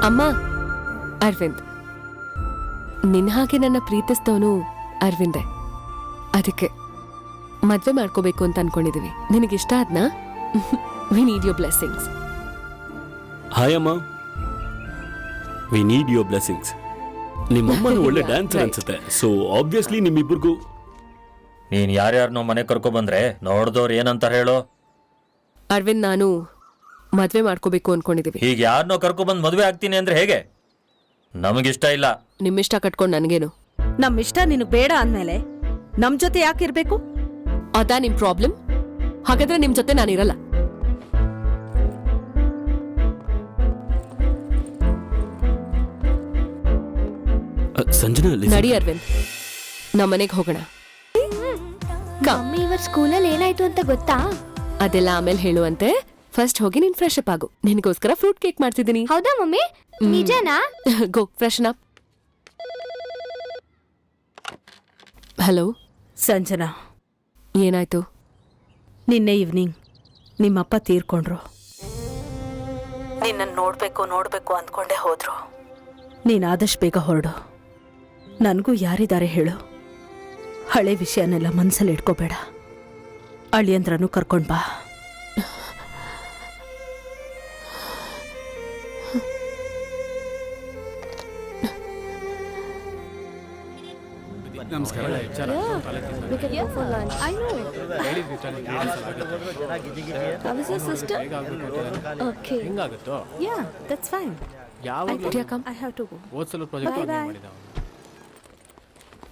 ಅಮ್ಮ, ಅರವಿಂದ್ ನಿನ್ನ ಹಾಗೆ ನನ್ನ ಪ್ರೀತಿಸ್ತವನು ಅರವಿಂದೇ. ಅದಕ್ಕೆ ಮದ್ವೆ ಮಾಡ್ಕೋಬೇಕು ಅಂತ ಅನ್ಕೊಂಡಿದೀವಿ. ನಿನಗಿಷ್ಟ ಆದ್ನಾ? We need your blessings. Hi ಅಮ್ಮ, ವಿ ನೀಡ್ ಯೋರ್ ಬ್ಲೆಸ್ಸಿಂಗ್ಸ್. ನಿಮ್ಮಮ್ಮನ ಒಳ್ಳೆ ಡ್ಯಾನ್ಸರ್ ಅನ್ಸುತ್ತೆ. ಸೊ ಆಬ್ವಿಯಸ್ಲಿ ನಿಮ್ಮಿಬ್ಬರಿಗೂ. ನೀನ್ ಯಾರ್ಯಾರನ್ನೋ ಮನೆ ಕರ್ಕೊ ಬಂದ್ರೆ ನೋಡ್ದವ್ರು ಏನಂತ ಹೇಳೋ. ಅರವಿಂದ್, ನಾನು ಮದ್ವೆ ಮಾಡ್ಕೋಬೇಕು ಅನ್ಕೊಂಡಿದೀವಿ. ಈಗ ಯಾರನ್ನೋ ಕರ್ಕೊ ಬಂದ್ ಮದ್ವೆ ಆಗ್ತೀನಿ ಅಂದ್ರೆ ಹೇಗೆ? ನಮಗಿಷ್ಟ ಇಲ್ಲ. ನಿಮ್ಮಿಷ್ಟ ಕಟ್ಕೊಂಡು ನನ್ಗೇನು? ನಮ್ಮಿಷ್ಟ ನಿನಗ್ ಬೇಡ ಅಂದ್ಮೇಲೆ ನಮ್ ಜೊತೆ ಯಾಕಿರ್ಬೇಕು? ಅದಾ ನಿಮ್ ಪ್ರಾಬ್ಲಮ್? ಹಾಗಾದ್ರೆ ನಿಮ್ ಜೊತೆ ನಾನಿರಲ್ಲ. ಸಂಜನಾ, ನಡಿ ಅರವಿಂದ್, ನಮ್ಮ ಮನೆಗೆ ಹೋಗೋಣ. ಮಮ್ಮಿ, ಇವತ್ತು ಸ್ಕೂಲಲ್ಲಿ ಏನಾಯ್ತು ಅಂತ ಗೊತ್ತಾ? ಅದೆಲ್ಲ ಆಮೇಲೆ ಹೇಳುವಂತೆ. ಫಸ್ಟ್ ಹೋಗಿ ನೀನ್ ಫ್ರೆಶ್ ಅಪ್ ಆಗು. ನಿನಗೋಸ್ಕರ ಫ್ರೂಟ್ ಕೇಕ್ ಮಾಡ್ತಿದ್ದೀನಿ. ಹೌದಾ ಮಮ್ಮಿ? ನಿಜನಾ? ಗೋ ಫ್ರೆಶನ್ ಅಪ್. ಹಲೋ ಸಂಜನಾ, ಏನಾಯ್ತು? ನಿನ್ನೆ ಈವ್ನಿಂಗ್ ನಿಮ್ಮಪ್ಪ ತೀರ್ಕೊಂಡ್ರು. ನಿನ್ನ ನೋಡ್ಬೇಕು ಅಂದ್ಕೊಂಡೇ ಹೋದ್ರು. ನೀನ್ ಆದಷ್ಟು ಬೇಗ ಹೊರಡು. ನನಗೂ ಯಾರಿದ್ದಾರೆ ಹೇಳು. ಹಳೆ ವಿಷಯನೆಲ್ಲ ಮನ್ಸಲ್ಲಿ ಇಟ್ಕೋಬೇಡ. ಅಳಿಯಂದ್ರನು ಕರ್ಕೊಂಡ್ ಬಾ. ನಮಸ್ಕಾರ.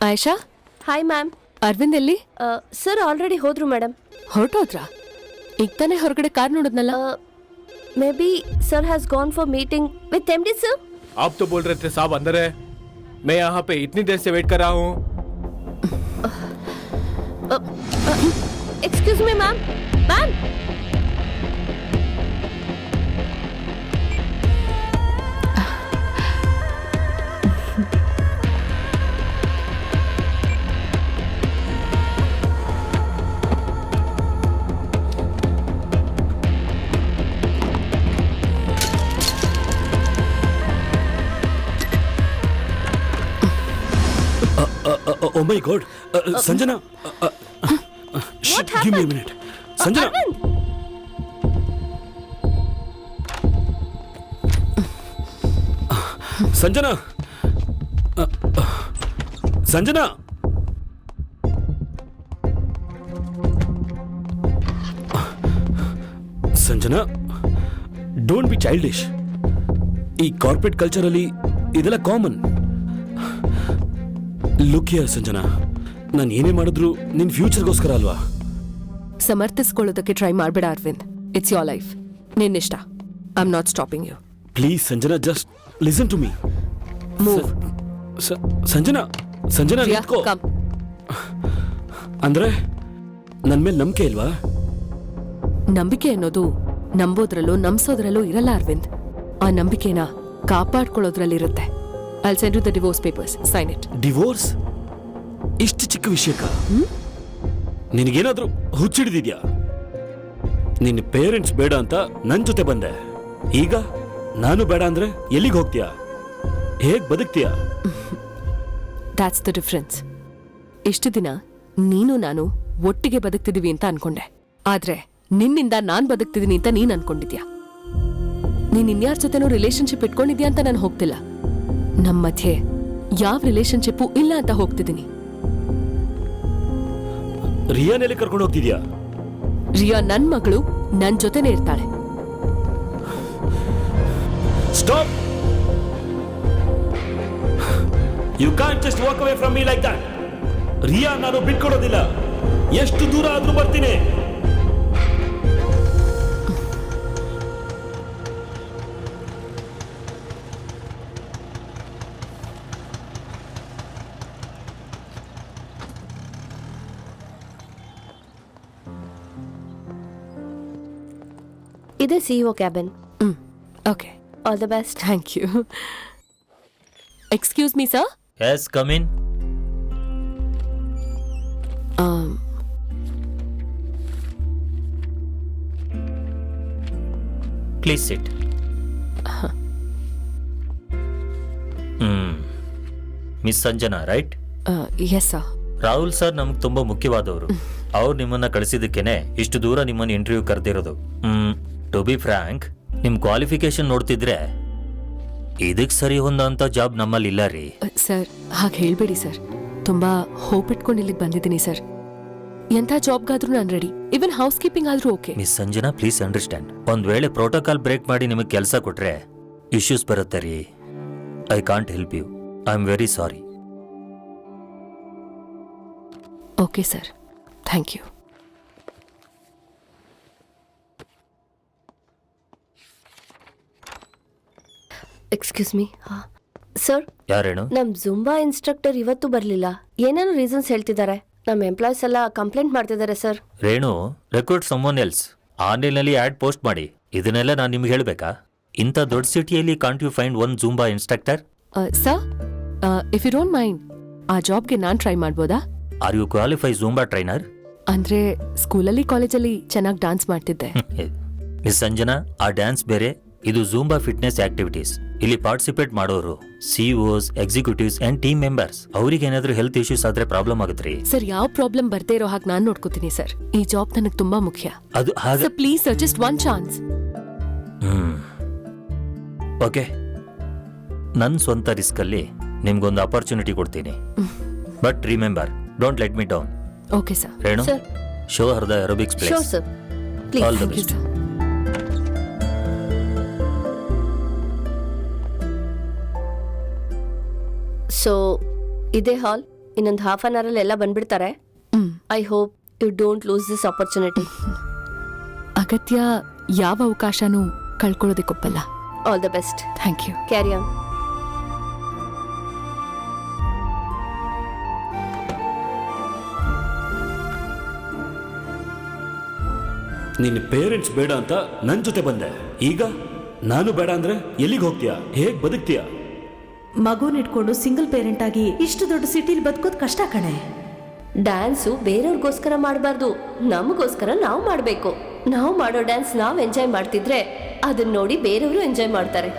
ಆಯಶಾ, ಹಾಯ್ ಮ್ಯಾಮ್. ಅರವಿಂದ್ ಎಲ್ಲಿ? ಸರ್ ಆಲ್ರೆಡಿ ಹೋದ್ರು ಮೇಡಮ್. ಹೊರಟೋದ್ರಾ? ಈಗ ತಾನೇ ಹೊರಗಡೆ ಕಾರ್ ನೋಡಿದ್ನಲ್ಲ. Maybe sir has gone for meeting with MD sir. आप तो बोल रहे थे साहब अंदर है. मैं यहाँ पे इतनी देर से वेट कर रहा हूँ. Excuse me ma'am. Ma'am, Oh my God, Sanjana. Give me a minute. Sanjana. Sanjana. Sanjana. Sanjana, don't be childish. ಈ ಕಾರ್ಪೊರೇಟ್ ಕಲ್ಚರ್ ಅಲ್ಲಿ ಇದೆಲ್ಲ ಕಾಮನ್. ಲುಕ್ ಹಿಯರ್ ಸಂಜನಾ, ನಾನು ಏನೇ ಮಾಡಿದ್ರು ನಿನ್ ಫ್ಯೂಚರ್ಗೋಸ್ಕರ ಅಲ್ವಾ? ಸಮರ್ಥಿಸ್ಕೊಳ್ಳೋದಕ್ಕೆ ಟ್ರೈ ಮಾಡ್ಬೇಡ ಅರವಿಂದ್. ಇಟ್ಸ್ ಯೋರ್ ಲೈಫ್, ನಿನ್ನಿಷ್ಟ. I am not stopping you. Please Sanjana, just listen to me. Move. Sanjana, Sanjana ನಿಂತ್ಕೋ. ಅಂದ್ರೆ ನನ್ ಮೇಲೆ ನಂಬಿಕೆ ಇಲ್ವಾ? ನಂಬಿಕೆ ಅನ್ನೋದು ನಂಬೋದ್ರಲ್ಲೂ ನಂಬಿಸೋದ್ರಲ್ಲೂ ಇರಲ್ಲ ಅರವಿಂದ್. ಆ ನಂಬಿಕೆನ ಕಾಪಾಡ್ಕೊಳ್ಳೋದ್ರಲ್ಲಿರುತ್ತೆ. I'll send you the divorce papers. Sign it. Divorce? ಇಷ್ಟು ಚಿಕ್ಕ ವಿಷಯಕ್ಕ ನಿನಗೇನಾದ್ರೂ ಹುಚ್ಚಿಡಿದ್ಯಾ? ನಿನ್ನ ಪೇರೆಂಟ್ಸ್ ಬೇಡ ಅಂತ ನನ್ ಜೊತೆ ಬಂದೆ. ಈಗ ನಾನು ಬೇಡ ಅಂದ್ರೆ ಎಲ್ಲಿಗೆ ಹೋಗ್ತೀಯಾ? ಹೇಗ್ ಬದುಕ್ತೀಯಾ? That's the difference. ಇಷ್ಟು ದಿನ ನೀನು ನಾನು ಒಟ್ಟಿಗೆ ಬದುಕ್ತಿದೀವಿ ಅಂತ ಅನ್ಕೊಂಡೆ. ಆದ್ರೆ ನಿನ್ನಿಂದ ನಾನ್ ಬದುಕ್ತಿದೀನಿ ಅಂತ ನೀನ್ ಅನ್ಕೊಂಡಿದ್ಯಾ. ನೀನ್ ಇನ್ಯಾರ ಜೊತೆನೂ ರಿಲೇಶನ್ಶಿಪ್ ಇಟ್ಕೊಂಡಿದ್ಯಾ ಅಂತ ನಾನು ಹೋಗ್ತಿಲ್ಲ. ನಮ್ಮ ಮಧ್ಯೆ ಯಾವ ರಿಲೇಶನ್ಶಿಪ್ಪು ಇಲ್ಲ ಅಂತ ಹೋಗ್ತಿದ್ದೀನಿ. ರಿಯಾನೆಲ್ಲಿ ಕರ್ಕೊಂಡು ಹೋಗ್ತಿದ್ಯಾ? ರಿಯಾ ನನ್ ಮಗಳು, ನನ್ ಜೊತೆನೇ ಇರ್ತಾಳೆ. Stop! You can't just walk away from me like that. Riya ನಾನು ಬಿಟ್ಕೊಡೋದಿಲ್ಲ. ಎಷ್ಟು ದೂರ ಆದ್ರೂ ಬರ್ತೀನಿ. इधर CEO cabin. Okay. All the best. Thank you. Excuse me, sir. Yes, come in. Please sit. Miss Sanjana right? Yes sir. Rahul sir ನಮ್ಗೆ ತುಂಬಾ ಮುಖ್ಯವಾದವರು. ಅವ್ರು ನಿಮ್ಮನ್ನ ಕಳಿಸಿದ್ದಕ್ಕೇನೆ ಇಷ್ಟು ದೂರ ನಿಮ್ಮನ್ನ ಇಂಟರ್ವ್ಯೂ ಕರೆದಿರೋದು. ಟು ಬಿ ಫ್ರಾಂಕ್, ನಿಮ್ ಕ್ವಾಲಿಫಿಕೇಶನ್ ನೋಡ್ತಿದ್ರೆ ಇದಕ್ ಸರಿ ಹೊಂದಂತ ಜಾಬ್ ನಮ್ಮಲ್ಲಿ ಇಲ್ಲ ರೀ. ಸರ್ ಹಾಗೆ ಹೇಳ್ಬೇಡಿ ಸರ್. ತುಂಬಾ ಹೋಪ್ ಇಟ್ಕೊಂಡು ಇಲ್ಲಿಗೆ ಬಂದಿದ್ದೀನಿ ಸರ್. ಎಂಥ ಜಾಬ್ಗಾದ್ರೂ ನಾನು ರೆಡಿ. ಇವನ್ ಹೌಸ್ ಕೀಪಿಂಗ್ ಆದ್ರೂ okay. Miss Sanjana please understand. ಒಂದ್ ವೇಳೆ ಪ್ರೋಟೋಕಾಲ್ ಬ್ರೇಕ್ ಮಾಡಿ ನಿಮಗೆ ಕೆಲಸ ಕೊಟ್ರೆ ಇಶ್ಯೂಸ್ ಬರುತ್ತೆ ರೀ. I can't help you. I am very sorry. Okay sir, thank you. Excuse me. Sir, ಯಾರೇನು? ನಮ್ ಜುಂಬಾ ಇನ್ಸ್ಟ್ರಕ್ಟರ್ ಇವತ್ತು ಬರ್ಲಿಲ್ಲ. ಏನೇನು ರೀಸನ್ಸ್ ಹೇಳ್ತಿದ್ದಾರೆ. ನಮ್ಮ ಎಂಪ್ಲಾಯ್ಸ್ ಎಲ್ಲ ಕಂಪ್ಲೇಂಟ್ ಮಾಡ್ತಿದ್ದಾರೆ sir. Renu, recruit someone else. ಆನ್ಲೈನಲ್ಲಿ ಆಡ್ ಪೋಸ್ಟ್ ಮಾಡಿ. ಇದನ್ನೆಲ್ಲ ನಾನು ನಿಮ್ಗೆ ಹೇಳ್ಬೇಕಾ? ಇಂಥ ದೊಡ್ಡ ಸಿಟಿಯಲ್ಲಿ can't you find one Zumba instructor? Sir, if you don't mind, ಆ ಜಾಬ್ಗೆ ನಾನು ಟ್ರೈ ಮಾಡ್ಬೋದಾ? Are you qualify Zumba trainer? ಅಂದ್ರೆ ಸ್ಕೂಲಲ್ಲಿ ಕಾಲೇಜಲ್ಲಿ ಚೆನ್ನಾಗಿ ಡಾನ್ಸ್ ಮಾಡ್ತಿದ್ದೆ. ಮಿಸ್ ಸಂಜನಾ, ಆ ಡ್ಯಾನ್ಸ್ ಬೇರೆ, ಇದು ಜೂಂಬಾ ಫಿಟ್ನೆಸ್ ಆಕ್ಟಿವಿಟೀಸ್. ಇಲ್ಲಿ ಪಾರ್ಟಿಸಿಪೇಟ್ ಮಾಡೋರು CEOs, executives and team members. ಅವ್ರಿಗೆ ಏನಾದ್ರೂ ಹೆಲ್ತ್ ಇಶ್ಯೂಸ್ ಆದ್ರೆ ಪ್ರಾಬ್ಲಮ್ ಆಗುತ್ತೆ. ಸರ್, ಯಾವ ಪ್ರಾಬ್ಲಮ್ ಬರ್ದೇ ಇರೋ ಹಾಗೆ ನಾನು ನೋಡ್ಕೋತೀನಿ ಸರ್. ಈ ಜಾಬ್ ನನಗೆ ತುಂಬಾ ಮುಖ್ಯ. ಅದು ಹಾಗೆ. Sir please sir, just one chance. Okay, ನನ್ನ ಸ್ವಂತ ರಿಸ್ಕ್ ಅಲ್ಲಿ ನಿಮ್ಗೊಂದು ಅಪರ್ಚುನಿಟಿ ಕೊಡ್ತೀನಿ. But remember, don't let me down. Okay sir. Renu, sir. Show her the aerobics sure place. Sir, please. All the thank you best. Sir. So ಇದೇ hall. ಇನ್ನೊಂದು half an hour ಅಲ್ಲಿ ಎಲ್ಲ ಬಂದ್ಬಿಡ್ತಾರೆ. I hope you don't lose this opportunity. ಅಗತ್ಯ ಯಾವ ಅವಕಾಶನೂ ಕಳ್ಕೊಳ್ಳೋದಕ್ಕೊಪ್ಪಲ್ಲ. All the best. Thank you. Carry on. ನಿನ್ನ ಪೇರೆಂಟ್ಸ್ ಬೇಡ ಅಂತ ನನ್ನ ಜೊತೆ ಬಂದೆ. ಈಗ ನಾನು ಬೇಡ ಅಂದ್ರೆ ಎಲ್ಲಿಗೆ ಹೋಗ್ತೀಯಾ? ಹೇಗ್ ಬದುಕ್ತೀಯಾ? ಮಗುನ ಇಟ್ಕೊಂಡು ಸಿಂಗಲ್ ಪೇರೆಂಟ್ ಆಗಿ ಇಷ್ಟು ದೊಡ್ಡ ಸಿಟಿಲಿ ಬದುಕೋದು ಕಷ್ಟ ಕಣೆ. ಡ್ಯಾನ್ಸು ಬೇರೆಯವ್ರಿಗೋಸ್ಕರ ಮಾಡಬಾರ್ದು, ನಮಗೋಸ್ಕರ ನಾವು ಮಾಡಬೇಕು. ನಾವು ಮಾಡೋ ಡ್ಯಾನ್ಸ್ ನಾವು ಎಂಜಾಯ್ ಮಾಡ್ತಿದ್ರೆ ಅದನ್ನ ನೋಡಿ ಬೇರೆಯವರು ಎಂಜಾಯ್ ಮಾಡ್ತಾರೆ.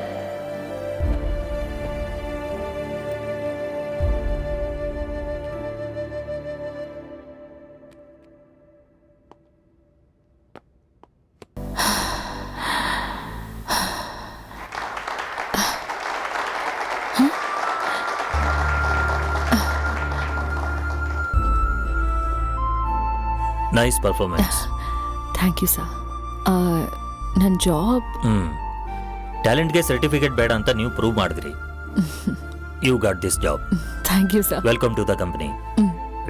Nice performance. Thank you sir. ನನ್ನ ಜಾಬ್ ಟ್ಯಾಲೆಂಟ್ಗೆ ಸರ್ಟಿಫಿಕೇಟ್ ಬೇಡ ಅಂತ ನೀವು ಪ್ರೂವ್ ಮಾಡಿದ್ರಿ. You got this job. Thank you sir. Welcome to the company.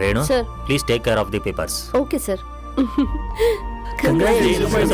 Renu, Sir. Please take care of the papers. Okay sir. Congratulations.